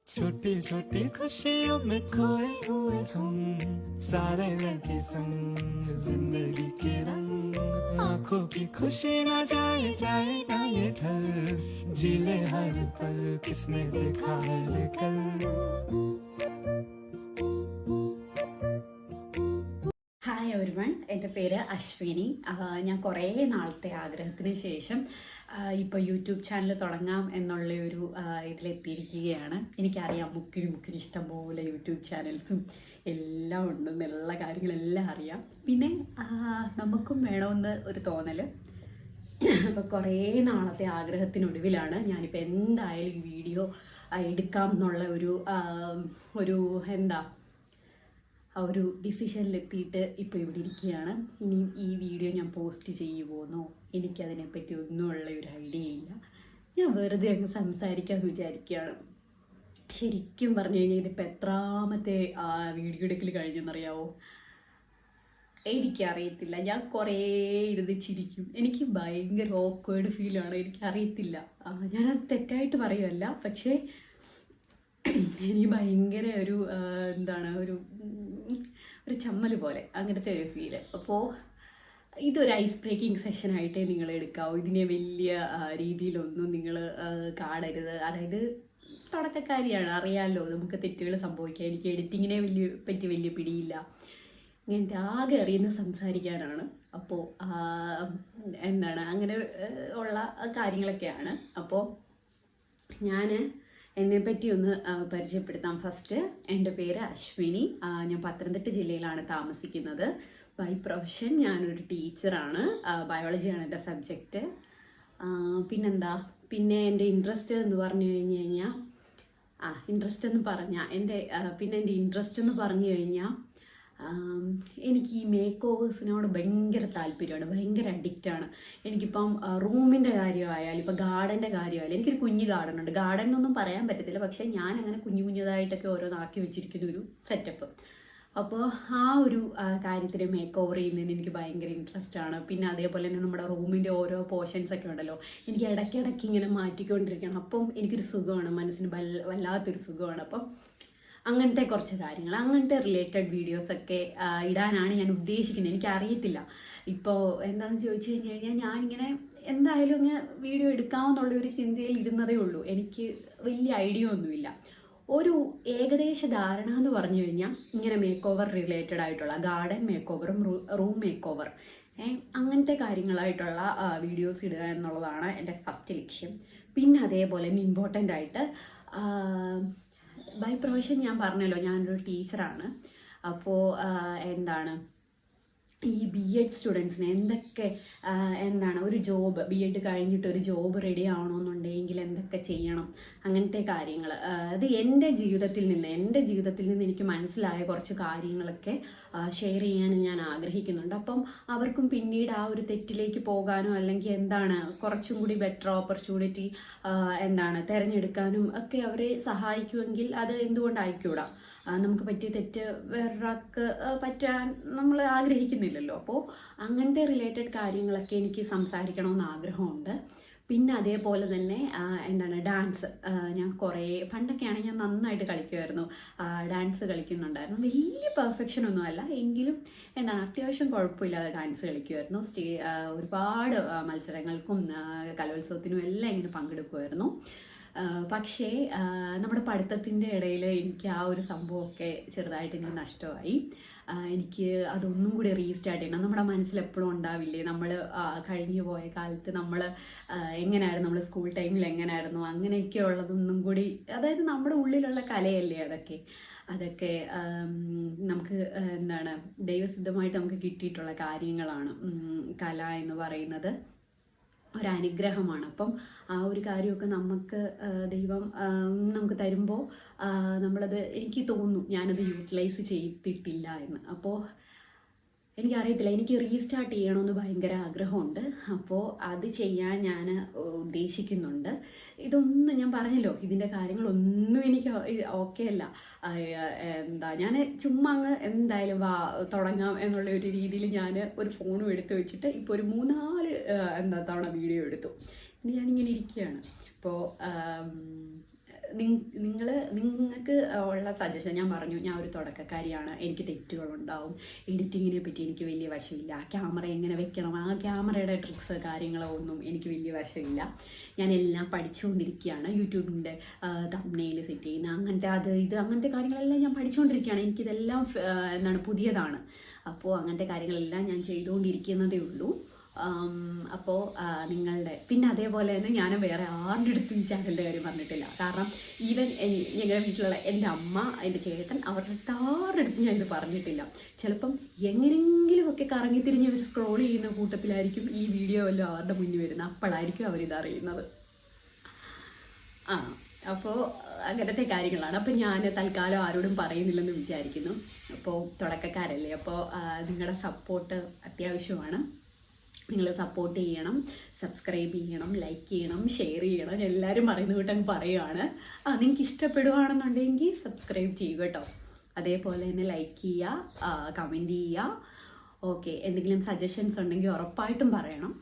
छोटी छोटी खुशियों में खोए हुए हम सारे लगे संग जिंदगी के रंग आंखों की खुशी ना जाए जाए ना ये ढल जीले हर पल किसने देखा है कल. ഹായ് എവരിവൺ, എൻ്റെ പേര് അശ്വിനി. ഞാൻ കുറേ നാളത്തെ ആഗ്രഹത്തിന് ശേഷം ഇപ്പോൾ യൂട്യൂബ് ചാനൽ തുടങ്ങാം എന്നുള്ള ഒരു ഇതിലെത്തിയിരിക്കുകയാണ്. എനിക്കറിയാം മുക്കിന് ഇഷ്ടംപോലെ യൂട്യൂബ് ചാനൽസും എല്ലാം ഉണ്ട്, നല്ല കാര്യങ്ങളെല്ലാം അറിയാം. പിന്നെ നമുക്കും വേണമെന്ന് ഒരു തോന്നൽ. അപ്പോൾ കുറേ നാളത്തെ ആഗ്രഹത്തിനൊടുവിലാണ് ഞാനിപ്പോൾ എന്തായാലും വീഡിയോ എടുക്കാം എന്നുള്ള ഒരു എന്താ ഒരു ഡിസിഷനിലെത്തിയിട്ട് ഇപ്പോൾ ഇവിടെ ഇരിക്കുകയാണ്. ഇനിയും ഈ വീഡിയോ ഞാൻ പോസ്റ്റ് ചെയ്യുമോയെന്നോ എനിക്കതിനെപ്പറ്റി ഒന്നുമുള്ള ഒരു ഐഡിയ ഇല്ല. ഞാൻ വെറുതെ അങ്ങ് സംസാരിക്കാമെന്ന് വിചാരിക്കുകയാണ്. ശരിക്കും പറഞ്ഞു കഴിഞ്ഞാൽ ഇതിപ്പോൾ എത്രാമത്തെ വീഡിയോ എടുക്കൽ കഴിഞ്ഞെന്നറിയാവോ? എനിക്കറിയത്തില്ല. ഞാൻ കുറേ ഇരുന്ന് ചിരിക്കും. എനിക്ക് ഭയങ്കര ഓക്വേർഡ് ഫീലാണ്. എനിക്കറിയത്തില്ല, ഞാനത് തെറ്റായിട്ട് പറയുമല്ല, പക്ഷേ എനിക്ക് ഭയങ്കര ഒരു ചമ്മൽ പോലെ അങ്ങനത്തെ ഒരു ഫീല്. അപ്പോൾ ഇതൊരു ഐസ് ബ്രേക്കിംഗ് സെഷനായിട്ടേ നിങ്ങൾ എടുക്കാവൂ. ഇതിനെ വലിയ രീതിയിലൊന്നും നിങ്ങൾ കാണരുത്. അതായത് തുടക്കക്കാരിയാണ്, അറിയാമല്ലോ, നമുക്ക് തെറ്റുകൾ സംഭവിക്കാം. എനിക്ക് എഡിറ്റിങ്ങിനെ വലിയ പിടിയില്ല. ഇങ്ങനത്തെ ആകെ അറിയുന്ന സംസാരിക്കാനാണ്. അപ്പോൾ അങ്ങനെ ഉള്ള കാര്യങ്ങളൊക്കെയാണ്. അപ്പോൾ ഞാൻ എന്നെപ്പറ്റി ഒന്ന് പരിചയപ്പെടുത്താം. ഫസ്റ്റ്, എൻ്റെ പേര് അശ്വിനി. ഞാൻ പത്തനംതിട്ട ജില്ലയിലാണ് താമസിക്കുന്നത്. ബൈ പ്രൊഫഷൻ ഞാനൊരു ടീച്ചറാണ്. ബയോളജിയാണ് എൻ്റെ സബ്ജക്റ്റ്. പിന്നെ എൻ്റെ ഇൻട്രസ്റ്റ് എന്ന് പറഞ്ഞു കഴിഞ്ഞാൽ എനിക്ക് ഈ മേക്ക് ഓവേഴ്സിനോട് ഭയങ്കര താല്പര്യമാണ്, ഭയങ്കര അഡിക്റ്റാണ്. എനിക്കിപ്പം റൂമിൻ്റെ കാര്യമായാലും ഇപ്പോൾ ഗാർഡൻ്റെ കാര്യമായാലും, എനിക്കൊരു കുഞ്ഞു ഗാർഡൻ ഉണ്ട്. ഗാർഡൻ എന്നൊന്നും പറയാൻ പറ്റത്തില്ല, പക്ഷേ ഞാൻ അങ്ങനെ കുഞ്ഞുതായിട്ടൊക്കെ ഓരോന്നാക്കി വെച്ചിരിക്കുന്ന ഒരു സെറ്റപ്പ്. അപ്പോൾ ആ ഒരു കാര്യത്തിൽ മേക്ക് ഓവർ ചെയ്യുന്നതിന് എനിക്ക് ഭയങ്കര ഇൻട്രസ്റ്റ് ആണ്. പിന്നെ അതേപോലെ തന്നെ നമ്മുടെ റൂമിൻ്റെ ഓരോ പോർഷൻസൊക്കെ ഉണ്ടല്ലോ, എനിക്ക് ഇടയ്ക്കിടയ്ക്ക് ഇങ്ങനെ മാറ്റിക്കൊണ്ടിരിക്കണം. അപ്പം എനിക്കൊരു സുഖമാണ്, മനസ്സിന് വല്ലാത്തൊരു സുഖമാണ്. അപ്പം അങ്ങനത്തെ കുറച്ച് കാര്യങ്ങൾ, അങ്ങനത്തെ റിലേറ്റഡ് വീഡിയോസൊക്കെ ഇടാനാണ് ഞാൻ ഉദ്ദേശിക്കുന്നത്. എനിക്കറിയത്തില്ല ഇപ്പോൾ എന്താണെന്ന് ചോദിച്ചു കഴിഞ്ഞാൽ ഞാനിങ്ങനെ എന്തായാലും അങ്ങ് വീഡിയോ എടുക്കാമെന്നുള്ളൊരു ചിന്തയിൽ ഇരുന്നതേ ഉള്ളൂ. എനിക്ക് വലിയ ഐഡിയ ഒന്നുമില്ല. ഒരു ഏകദേശ ധാരണ എന്ന് പറഞ്ഞു കഴിഞ്ഞാൽ ഇങ്ങനെ മേക്ക് ഓവർ റിലേറ്റഡ് ആയിട്ടുള്ള ഗാർഡൻ മേക്ക് ഓവറും റൂം മേക്ക് ഓവർ അങ്ങനത്തെ കാര്യങ്ങളായിട്ടുള്ള വീഡിയോസ് ഇടുക എന്നുള്ളതാണ് എൻ്റെ ഫസ്റ്റ് ലക്ഷ്യം. പിന്നെ അതേപോലെ തന്നെ ഇമ്പോർട്ടൻ്റ് ആയിട്ട് ബൈ പ്രൊഫഷൻ ഞാൻ പറഞ്ഞല്ലോ, ഞാനൊരു ടീച്ചറാണ്. അപ്പോൾ ഈ BEd സ്റ്റുഡൻസിന് എന്തൊക്കെ ഒരു ജോബ്, BEd കഴിഞ്ഞിട്ട് ഒരു ജോബ് റെഡി ആവണമെന്നുണ്ടെങ്കിൽ എന്തൊക്കെ ചെയ്യണം, അങ്ങനത്തെ കാര്യങ്ങൾ. അത് എൻ്റെ ജീവിതത്തിൽ നിന്ന് എനിക്ക് മനസ്സിലായ കുറച്ച് കാര്യങ്ങളൊക്കെ ഷെയർ ചെയ്യാൻ ഞാൻ ആഗ്രഹിക്കുന്നുണ്ട്. അപ്പം അവർക്കും പിന്നീട് ആ ഒരു തെറ്റിലേക്ക് പോകാനോ അല്ലെങ്കിൽ കുറച്ചും കൂടി ബെറ്റർ ഓപ്പർച്യൂണിറ്റി തിരഞ്ഞെടുക്കാനും ഒക്കെ അവരെ സഹായിക്കുമെങ്കിൽ അത് എന്തുകൊണ്ടായിക്കൂടാ? നമുക്ക് പറ്റിയ തെറ്റ് വേറൊരാൾക്ക് പറ്റാൻ നമ്മൾ ആഗ്രഹിക്കുന്നില്ലല്ലോ. അപ്പോൾ അങ്ങനത്തെ റിലേറ്റഡ് കാര്യങ്ങളൊക്കെ എനിക്ക് സംസാരിക്കണമെന്ന് ആഗ്രഹമുണ്ട്. പിന്നെ അതേപോലെ തന്നെ ഡാൻസ്. ഞാൻ പണ്ടൊക്കെ ആണെങ്കിൽ ഞാൻ നന്നായിട്ട് കളിക്കുമായിരുന്നു, ഡാൻസ് കളിക്കുന്നുണ്ടായിരുന്നു. വലിയ പെർഫെക്ഷൻ ഒന്നും അല്ല, എങ്കിലും അത്യാവശ്യം കുഴപ്പമില്ലാതെ ഡാൻസ് കളിക്കുമായിരുന്നു. ഒരുപാട് മത്സരങ്ങൾക്കും കലോത്സവത്തിനും എല്ലാം ഇങ്ങനെ പങ്കെടുക്കുമായിരുന്നു. പക്ഷേ നമ്മുടെ പഠിത്തത്തിൻ്റെ ഇടയിൽ എനിക്ക് ആ ഒരു സംഭവമൊക്കെ ചെറുതായിട്ട് എനിക്ക് നഷ്ടമായി. എനിക്ക് അതൊന്നും കൂടി റീസ്റ്റാർട്ട് ചെയ്യണം. നമ്മുടെ മനസ്സിൽ എപ്പോഴും ഉണ്ടാവില്ലേ, നമ്മൾ കഴിഞ്ഞു പോയ കാലത്ത് നമ്മൾ എങ്ങനെയായിരുന്നു, നമ്മൾ സ്കൂൾ ടൈമിൽ എങ്ങനെയായിരുന്നു, അങ്ങനെയൊക്കെ ഉള്ളതൊന്നും കൂടി, അതായത് നമ്മുടെ ഉള്ളിലുള്ള കലയല്ലേ അതൊക്കെ നമുക്ക് ദൈവസിദ്ധമായിട്ട് നമുക്ക് കിട്ടിയിട്ടുള്ള കാര്യങ്ങളാണ്. കല എന്ന് പറയുന്നത് ഒരനുഗ്രഹമാണ്. അപ്പം ആ ഒരു കാര്യമൊക്കെ ദൈവം നമുക്ക് തരുമ്പോൾ എനിക്ക് തോന്നുന്നു ഞാനത് യൂട്ടിലൈസ് ചെയ്തിട്ടില്ല എന്ന്. അപ്പോൾ എനിക്കറിയത്തില്ല, എനിക്ക് റീസ്റ്റാർട്ട് ചെയ്യണമെന്ന് ഭയങ്കര ആഗ്രഹമുണ്ട്. അപ്പോൾ അത് ചെയ്യാൻ ഞാൻ ഉദ്ദേശിക്കുന്നുണ്ട്. ഇതൊന്നും ഞാൻ പറഞ്ഞല്ലോ, ഇതിൻ്റെ കാര്യങ്ങളൊന്നും എനിക്ക് ഓക്കെ അല്ല. ഞാൻ ചുമ്മാ അങ്ങ് എന്തായാലും തുടങ്ങാം എന്നുള്ള ഒരു രീതിയിൽ ഞാൻ ഒരു ഫോണും എടുത്ത് വെച്ചിട്ട് ഇപ്പോൾ ഒരു 3-4 തവണ വീഡിയോ എടുത്തു. ഞാനിങ്ങനെ ഇരിക്കുകയാണ്. അപ്പോൾ നിങ്ങൾക്ക് ഉള്ള സജഷൻ ഞാൻ പറഞ്ഞു, ഞാൻ ഒരു തുടക്കക്കാരിയാണ്, എനിക്ക് തെറ്റുകളുണ്ടാവും, എഡിറ്റിങ്ങിനെ പറ്റി എനിക്ക് വലിയ വശമില്ല, ക്യാമറ എങ്ങനെ വെക്കണം, ആ ക്യാമറയുടെ ട്രിക്സ് കാര്യങ്ങളോ ഒന്നും എനിക്ക് വലിയ വശമില്ല. ഞാൻ എല്ലാം പഠിച്ചുകൊണ്ടിരിക്കുകയാണ്. യൂട്യൂബിൻ്റെ തംബ്നെയിൽ സെറ്റ് ചെയ്യുന്ന അങ്ങനത്തെ അങ്ങനത്തെ കാര്യങ്ങളെല്ലാം ഞാൻ പഠിച്ചുകൊണ്ടിരിക്കുകയാണ്. എനിക്കിതെല്ലാം എന്താണ് പുതിയതാണ്. അപ്പോൾ അങ്ങനത്തെ കാര്യങ്ങളെല്ലാം ഞാൻ ചെയ്തുകൊണ്ടിരിക്കുന്നതേ ഉള്ളൂ. അപ്പോൾ നിങ്ങളുടെ പിന്നെ അതേപോലെ തന്നെ ഞാൻ വേറെ ആരുടെ അടുത്തും ഈ ചാനലിൻ്റെ കാര്യം പറഞ്ഞിട്ടില്ല. കാരണം ഈവൻ ഞങ്ങളുടെ വീട്ടിലുള്ള എൻ്റെ അമ്മ, എൻ്റെ ചേട്ടൻ, അവരുടെ ആരുടെ അടുത്തും ഞാൻ ഇത് പറഞ്ഞിട്ടില്ല. ചിലപ്പം എങ്ങനെയെങ്കിലുമൊക്കെ കറങ്ങി തിരിഞ്ഞ് അവർ സ്ക്രോൾ ചെയ്യുന്ന കൂട്ടത്തിലായിരിക്കും ഈ വീഡിയോ വല്ലതും അവരുടെ മുന്നിൽ വരുന്നത്. അപ്പോഴായിരിക്കും അവരിതറിയുന്നത്. അപ്പോൾ അങ്ങനത്തെ കാര്യങ്ങളാണ്. അപ്പോൾ ഞാൻ തൽക്കാലം ആരോടും പറയുന്നില്ലെന്ന് വിചാരിക്കുന്നു. അപ്പോൾ തുടക്കക്കാരല്ലേ, അപ്പോൾ നിങ്ങളുടെ സപ്പോർട്ട് അത്യാവശ്യമാണ്. നിങ്ങൾ സപ്പോർട്ട് ചെയ്യണം, സബ്സ്ക്രൈബ് ചെയ്യണം, ലൈക്ക് ചെയ്യണം, ഷെയർ ചെയ്യണം. എല്ലാവരും പറയുന്ന കൂട്ടങ്ങ് പറയുകയാണ്. നിങ്ങൾക്ക് ഇഷ്ടപ്പെടുകയാണെന്നുണ്ടെങ്കിൽ സബ്സ്ക്രൈബ് ചെയ്യുക കേട്ടോ. അതേപോലെ തന്നെ ലൈക്ക് ചെയ്യുക, കമൻറ്റ് ചെയ്യുക. ഓക്കെ, എന്തെങ്കിലും സജഷൻസ് ഉണ്ടെങ്കിൽ ഉറപ്പായിട്ടും പറയണം.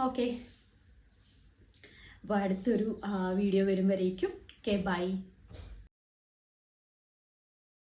ഓക്കെ, അപ്പോൾ അടുത്തൊരു വീഡിയോ വരും വരേക്കും. Okay, by.